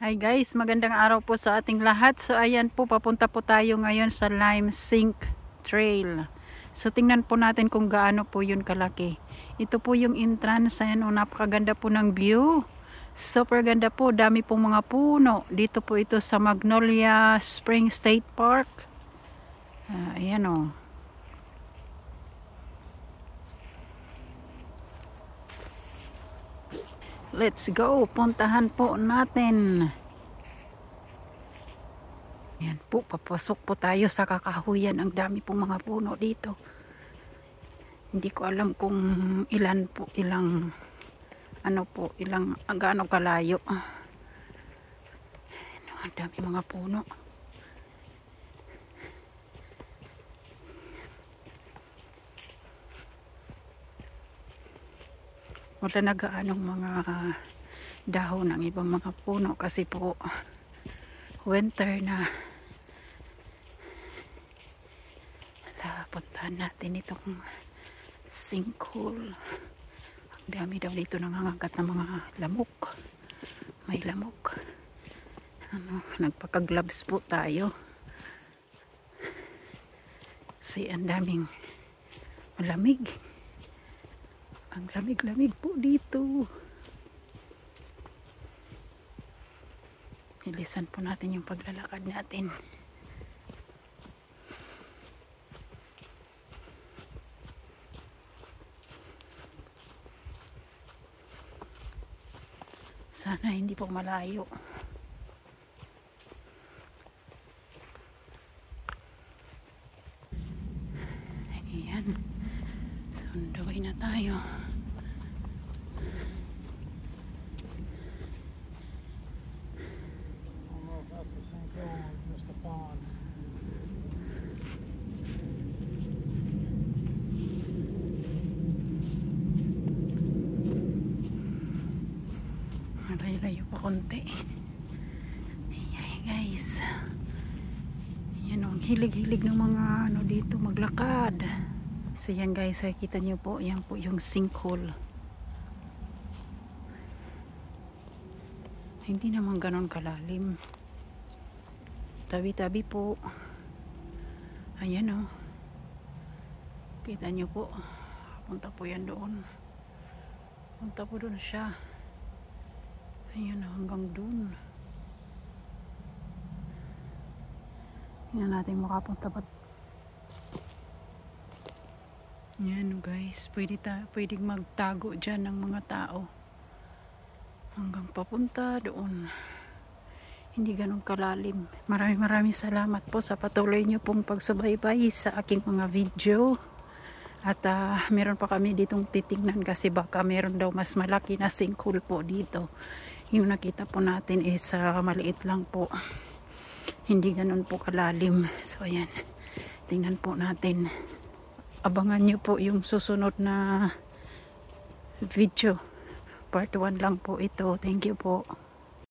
Hi guys, magandang araw po sa ating lahat. So ayan po, papunta po tayo ngayon sa Lime Sink Trail. So tingnan po natin kung gaano po yun kalaki. Ito po yung entrance. Ayan o, napakaganda po ng view. Super ganda po, dami pong mga puno. Dito po ito sa Magnolia Spring State Park. Ayan o. Let's go, puntahan po natin. Yan po, papasok po tayo sa kakahuyan. Ang dami pong mga puno dito. Hindi ko alam kung ilan po, ilang gaano kalayo. Ang dami mga puno. Wala na gaanong mga dahon ng ibang mga puno kasi po winter na. Puntahan natin itong sinkhole. Ang dami daw dito nangangagat ng mga lamok. May lamok. Nagpaka-gloves po tayo. Kasi ang daming malamig. Ang lamig-lamig po dito. Ilisan po natin yung paglalakad natin. Sana hindi po malayo. Ayan. Sunduin na tayo. Layo pa konti. Ayan guys. Ayan o, hilig-hilig ng mga dito maglakad. So yan guys, kita nyo po, yan po yung sinkhole. Hindi naman ganon kalalim. Tabi-tabi po. Ayan o. Kita nyo po. Punta po yan doon. Punta po doon siya. Ayan, hanggang dun. Tingnan natin makapunta ba. Ayan guys, pwedeng magtago dyan ng mga tao. Hanggang papunta doon. Hindi ganun kalalim. Maraming salamat po sa patuloy nyo pong pagsubaybay sa aking mga video. At meron pa kami ditong titignan kasi baka meron daw mas malaki na sinkhole po dito. Yung nakita po natin is maliit lang po. Hindi ganun po kalalim. So ayan, tingnan po natin. Abangan nyo po yung susunod na video. Part 1 lang po ito. Thank you po.